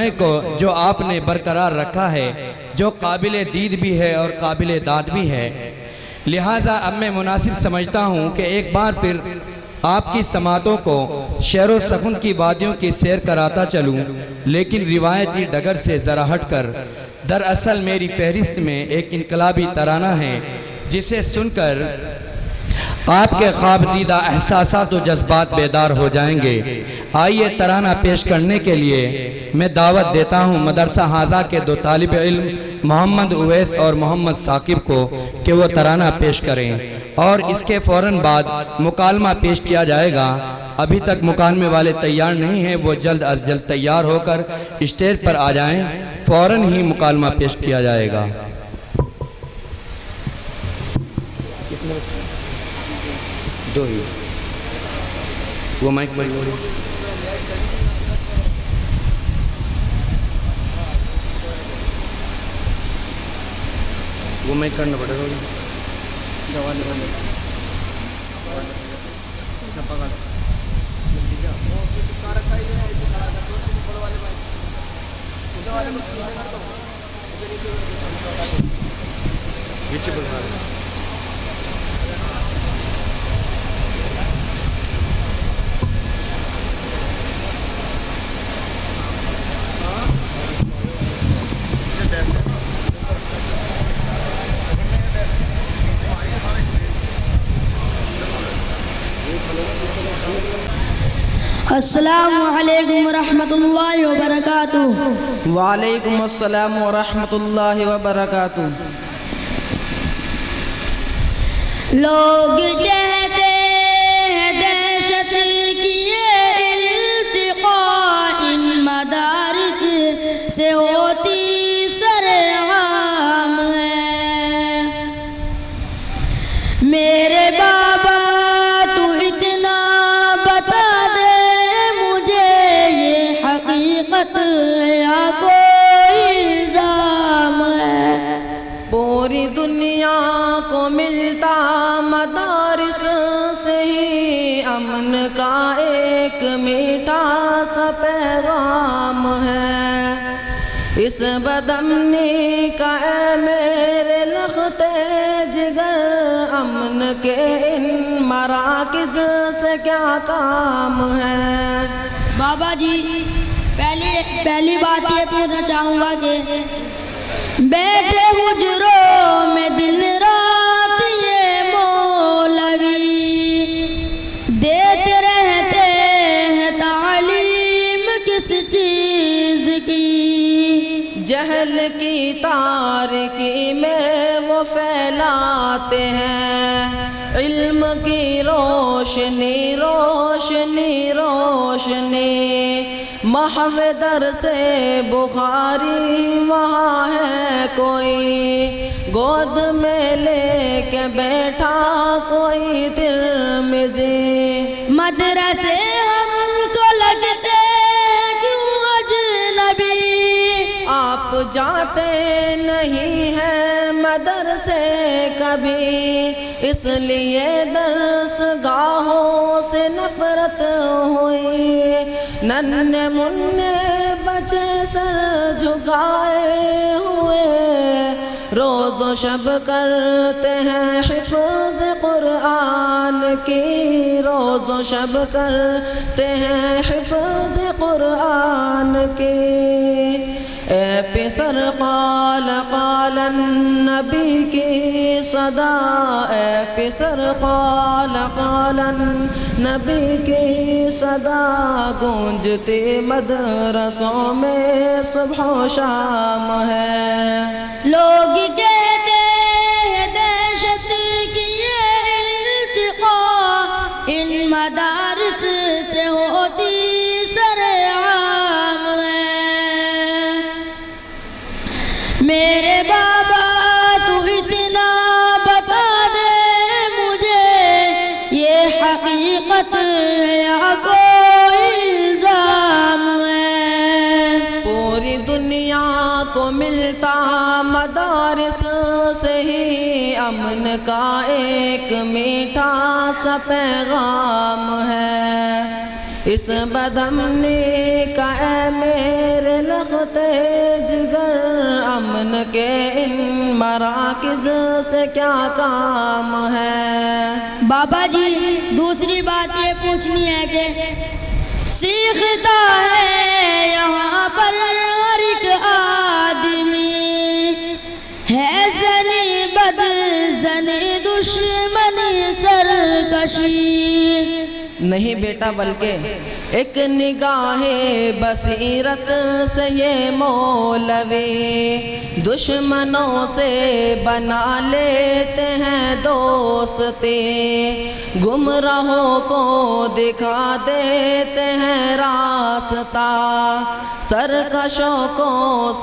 سمے کو جو آپ نے برقرار رکھا ہے، جو قابل دید بھی ہے اور قابل داد بھی ہے، لہٰذا اب میں مناسب سمجھتا ہوں کہ ایک بار پھر آپ کی سماعتوں کو شعر و سخن کی وادیوں کی سیر کراتا چلوں، لیکن روایتی ڈگر سے ذرا ہٹ کر۔ دراصل میری فہرست میں ایک انقلابی ترانہ ہے جسے سن کر آپ کے خواب دیدہ احساسات و جذبات بیدار ہو جائیں گے۔ آئیے ترانہ پیش کرنے کے لیے میں دعوت دیتا ہوں مدرسہ حاضہ کے دو طالب علم محمد اویس اور محمد ثاقب کو کہ وہ ترانہ پیش کریں، اور اس کے فوراً بعد مکالمہ پیش کیا جائے گا۔ ابھی تک مکالمے والے تیار نہیں ہیں، وہ جلد از جلد تیار ہو کر اسٹیج پر آ جائیں، فوراً ہی مکالمہ پیش کیا جائے گا۔ دو ہی وہ مائک بڑی ہو رہی وہ مائک کرنا پڑے گا۔ السلام علیکم ورحمۃ اللہ وبرکاتہ۔ وعلیکم السلام ورحمۃ اللہ وبرکاتہ۔ لوگ کہتے ہیں دہشت کی یہ التقاء ان مدارس سے ہوتی سرعام ہے۔ میرے بابا تو اتنا بتا دے مجھے، یہ حقیقت ہے یا کوئی الزام ہے؟ پوری دنیا کو ملتا مدارس سے ہی امن کا ایک میٹھا سا پیغام ہے۔ اس بدامنی کا اے میرے لخت جگر، امن کے ان مراکز سے کیا کام ہے؟ بابا جی، پہلی بات یہ پوچھنا چاہوں گا کہ بیٹھے حجروں میں دن رات یہ مولوی دیتے رہتے ہیں تعلیم کس چیز کی؟ جہل کی تاریکی میں وہ پھیلاتے ہیں علم کی روشنی روشنی روشنی۔ محو در سے بخاری وہاں ہے کوئی، گود میں لے کے بیٹھا کوئی ترمذی۔ مدرسے ہم کو لگتے ہیں کیوں اجنبی؟ آپ جاتے نہیں ہیں مدرسے کبھی، اس لیے درس گاہوں سے نفرت ہوئی۔ ننھے منھے بچے سر جھکائے ہوئے روز و شب کرتے ہیں حفظ قرآن کی، روز و شب کرتے ہیں حفظ قرآن کی۔ اے پسر قال قال النبی کی صدا، اے پسر قال قال النبی کی صدا، گونجتی مدرسوں میں صبح و شام ہے۔ لوگ کہتے ہیں دہشت کی یہ التقاء ان مدارس سے ہوتی سرعام ہے۔ میرے بابا تو اتنا بتا دے مجھے، یہ حقیقت ہے یا کوئی الزام ہے؟ پوری دنیا کو ملتا مدارس سے ہی امن کا ایک میٹھا سا پیغام ہے۔ اس بدامنی کا اے میرے لخت جگر، امن کے ان مراکز سے کیا کام ہے؟ بابا جی دوسری بات یہ پوچھنی ہے کہ سیکھتا ہے یہاں پر ہر ایک آدمی، ہے زنی بد زنی دشمنی سرکشی، نہیں بیٹا بلکہ ایک نگاہ بصیرت سے یہ مولوی دشمنوں سے بنا لیتے ہیں دوستی، گمراہوں کو دکھا دیتے ہیں راستہ، سرکشوں کو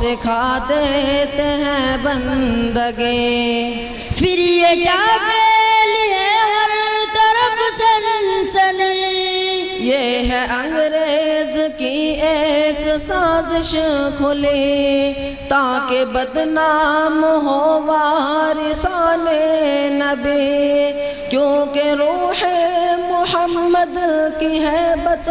سکھا دیتے ہیں بندگی۔ پھر یہ کیا فعل ہے ہر طرف سنسنی، یہ ہے انگریز کی ایک سازش کھلی، تاکہ بدنام ہو وارثان نبی، کیونکہ روح محمد کی ہیبت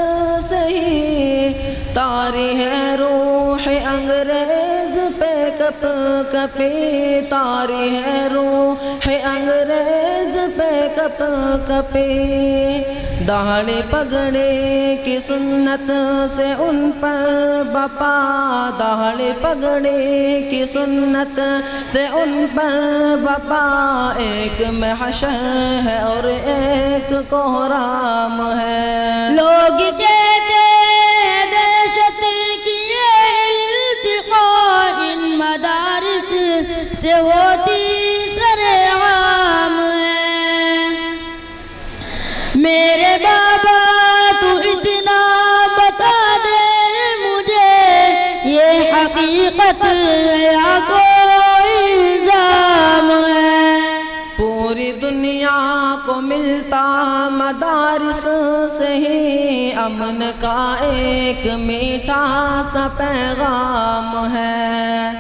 سے ہی طاری ہے روح انگریز پہ کپ کپی، طاری ہے روح انگریز پہ کپ کپی، داڑھی پگڑی کی سنت سے ان پر بپا، داڑھی پگڑی کی سنت سے ان پر بپا، ایک محشر ہے اور ایک کوہرام ہے۔ لوگ کہتے ہیں دہشت کی یہ التقاء ان مدارس سے ہوتی سرعام ہے، میرے بابا تو اتنا بتا دے مجھے یہ حقیقت ہے یا کوئی الزام ہے؟ پوری دنیا کو ملتا مدارس سے ہی امن کا ایک میٹھا سا پیغام ہے،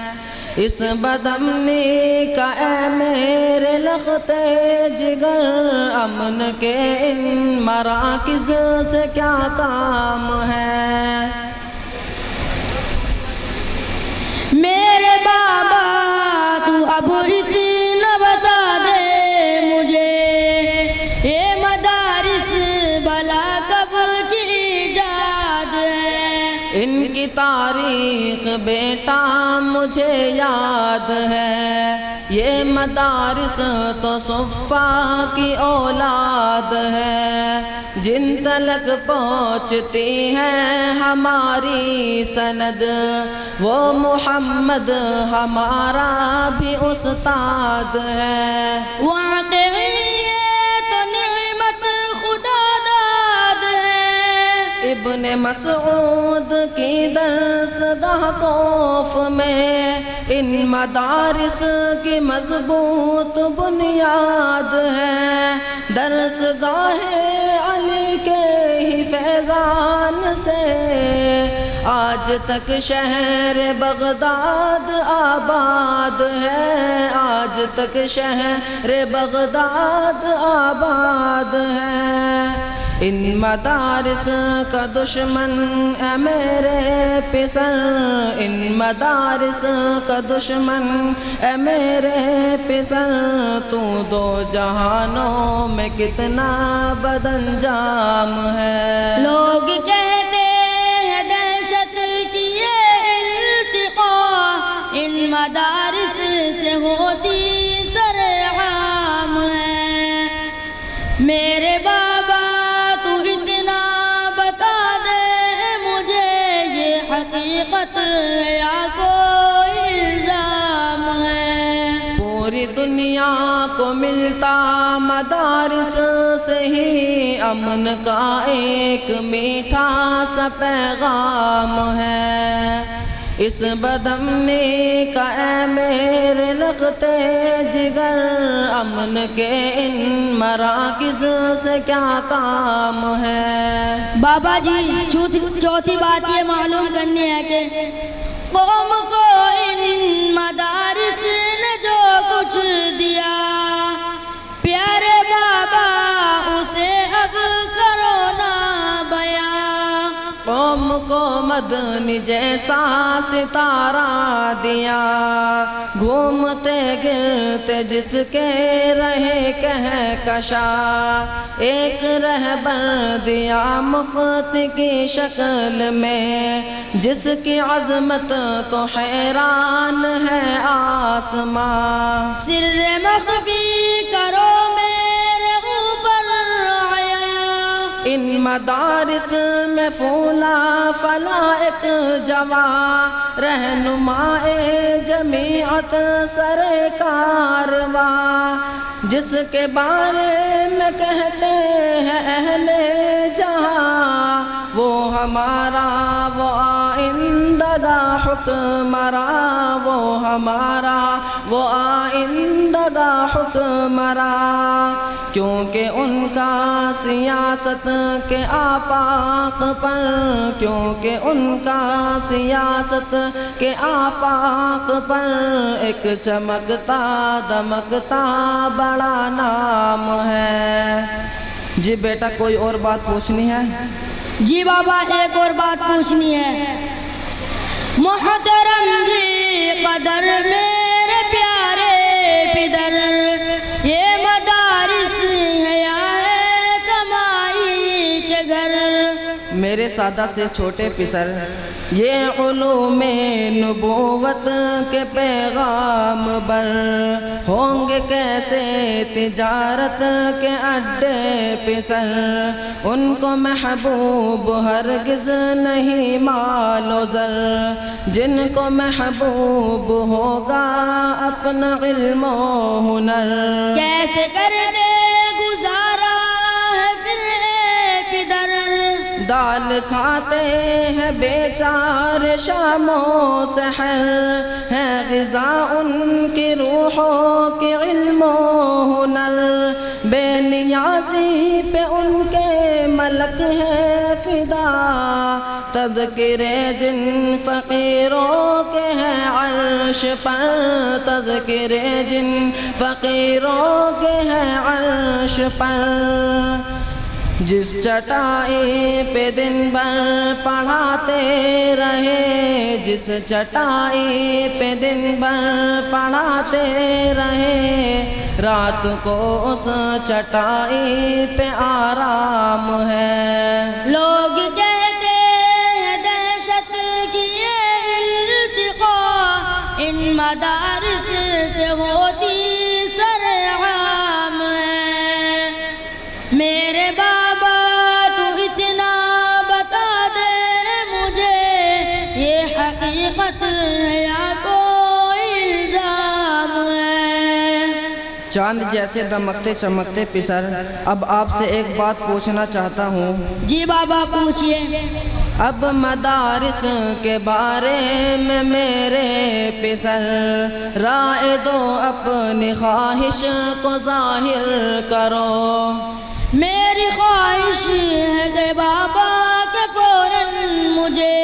اس بدامنی کا اے میرے لخت جگر، امن کے ان مراکز سے کیا کام ہے؟ میرے بابا تو اب اتنا بتا دے مجھے یہ مدارس بلا کب کی ایجاد ہے؟ ان کی تاریخ بیٹا مجھے یاد ہے، یہ مدارس تو صفا کی اولاد ہے، جن تلک پہنچتی ہے ہماری سند، وہ محمد ہمارا بھی استاد ہے۔ واقعی یہ تو نعمت خدا داد ہے، ابن مسعود کی درسگاہ کوف میں ان مدارس کی مضبوط بنیاد ہے، درسگاہ علی کے ہی فیضان سے آج تک شہر بغداد آباد ہے، آج تک شہر بغداد آباد ہے۔ ان مدارس کا دشمن اے میرے پسر، ان مدارس کا دشمن اے میرے پسر، تو دو جہانوں میں کتنا بدانجام ہے۔ لوگ کہتے ہیں دہشت کی یہ التقاء ان مدارس سے ہوتی سرعام ہے، میرے بابا تو اتنا بتا دے مجھے یہ حقیقت ہے یا کوئی الزام ہے؟ پوری دنیا کو ملتا مدارس سے ہی امن کا ایک میٹھا سا پیغام ہے، اس بدامنی کا اے میرے لخت جگر، امن کے ان مراکز سے کیا کام ہے؟ بابا جی چوتھی بات یہ معلوم کرنی ہے کہ قوم کو ان مدارس نے جو کچھ دیا، پیارے بابا اسے اب کرو نا بیان، مدنی جیسا ستارہ دیا، گھومتے گرتے جس کے رہے کہکشا، ایک رہبر دیا مفت کی شکل میں، جس کی عظمت کو حیران ہے آسمان۔ سر مخفی کرو میرے اوپر آیا، ان مدارس میں پھولا فلا ایک جواں، رہنمائے جمیعت سر کارواں، جس کے بارے میں کہتے ہیں اہل جہاں، وہ ہمارا وہ آئندگاہ حکمراں، وہ ہمارا وہ آئندگاہ حکمراں، کیونکہ ان کا سیاست کے آفاق پر، کیونکہ ان کا سیاست کے آفاق پر ایک چمکتا دمکتا بڑا نام ہے۔ جی بیٹا کوئی اور بات پوچھنی ہے؟ جی بابا ایک اور بات پوچھنی ہے۔ محترم جی قدر میرے پیارے پدر، یہ مدارس ہے یا ہے کمائی کے گھر؟ میرے سادہ سے چھوٹے پسر، یہ علوم نبوت کے پیغام بر، ہوں گے کیسے تجارت کے اڈے پسر، ان کو محبوب ہرگز نہیں مال و زر، جن کو محبوب ہوگا اپنا علم و ہنر۔ کیسے کر دے گزارا ہے پھر اے پدر، دال کھاتے ہیں بیچارے شام و سحر، ہے غذا ان کی روحوں کی علم و ہنر، بے نیازی پہ ان کے ملک ہے فدا، تذکرے جن فقیروں کے ہیں عرش پر، تذکرے جن فقیروں کے ہیں عرش پر، جس چٹائی پہ دن بھر پڑھاتے رہے، جس چٹائی پہ دن بھر پڑھاتے رہے، رات کو اس چٹائی پہ آرام ہے۔ لوگ کہتے ہیں دہشت کی یہ التقاء، ان مدارس سے ہوتی سرعام ہے۔ میرے بابا تو اتنا بتا دے مجھے، یہ حقیقت ہے یا کوئی الزام ہے؟ چاند جیسے دمکتے چمکتے پسر، اب آپ سے ایک بات پوچھنا چاہتا ہوں۔ جی بابا پوچھئے۔ اب مدارس کے بارے میں میرے پسر، رائے دو اپنی خواہش کو ظاہر کرو۔ میری خواہش ہے کہ بابا کے فوراً مجھے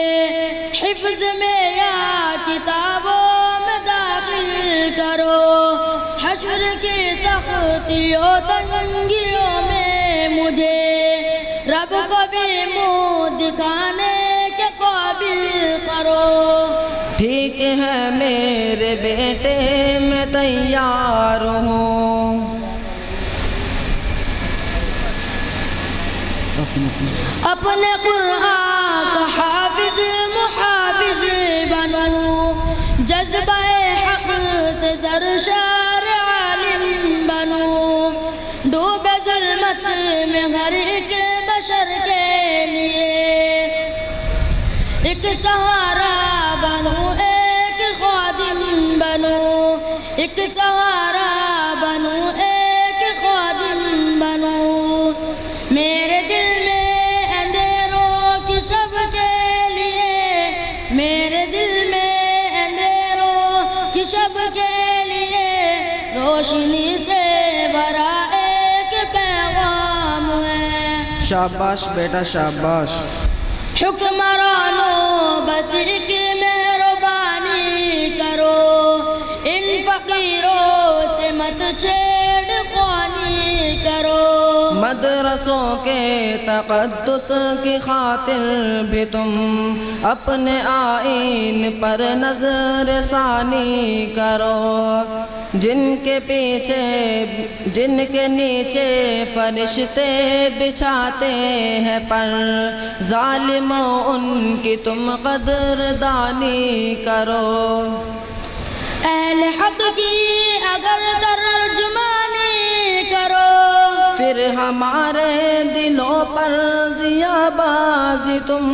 حفظ میں یا کتابوں میں داخل کرو، حشر کی سختیوں تنگیوں میں مجھے رب کو بھی منہ دکھانے کے قابل کرو۔ ٹھیک ہے میرے بیٹے میں تیار ہوں، اپنے قرآن کا حافظ محافظ بنو، جذبہ حق سے سرشار عالم بنو، ڈوبے ظلمت میں ہر ایک بشر کے لیے ایک سہارا بنو، ایک خادم بنو، ایک سہارا بنو، ایک خادم بنو۔ میرے دل میں اندھیروں کی شب کے لیے، میرے دل میں اندھیروں کی شب کے لیے روشنی سے بھرا ایک پیغام ہے۔ شاباش بیٹا شاباش۔ حکمرانوں بس ایک مہربانی کرو، ان فقیروں سے مت چھیڑ خوانی کرو۔ مدرسوں کے تقدس کی خاطر بھی تم اپنے آئین پر نظر ثانی کرو، جن کے نیچے فرشتے بچھاتے ہیں پر، ظالموں ان کی تم قدردانی کرو۔ اہل حق کی اگر ترجمانی کرو، پھر ہمارے دلوں پر ضیا بازی تم،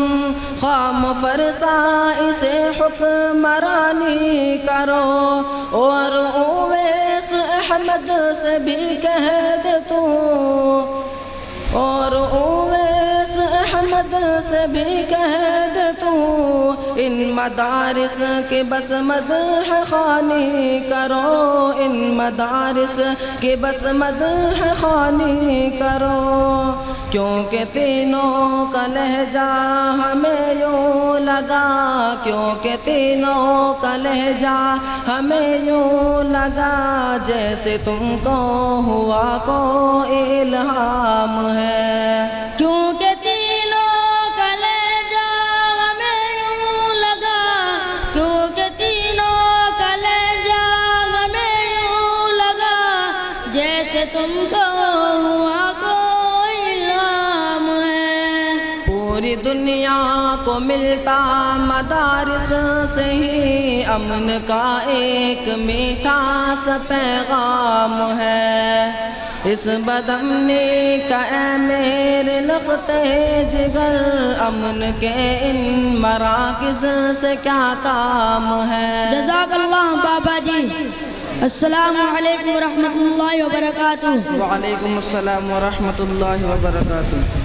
خام فرسائی سے حکمرانی کرو، اور اویس احمد سے بھی کہہ دے تو، اور اویس احمد سے بھی کہہ دے تو، ان مدارس کے بس مدح خوانی کرو، ان مدارس کے بس مدح خوانی کرو، کیونکہ تینوں کا لہجہ ہمیں یوں لگا، کیونکہ تینوں کا لہجہ ہمیں یوں لگا، جیسے تم کو ہوا کوئی الہام ہے، کیونکہ تینوں کا لہجہ ہمیں یوں لگا، کیونکہ تینوں کا لہجہ ہمیں یوں لگا، جیسے تم کو ہوا کوئی الہام ہے۔ پوری دنیا کو ملتا مدارس سے ہی امن کا ایک میٹھا سا پیغام ہے، اس بدامنی کا اے میرے لختے جگر، امن کے ان مراکز سے کیا کام ہے۔ جزاک اللہ بابا جی۔ السلام علیکم ورحمۃ اللہ وبرکاتہ۔ وعلیکم السلام ورحمۃ اللہ وبرکاتہ۔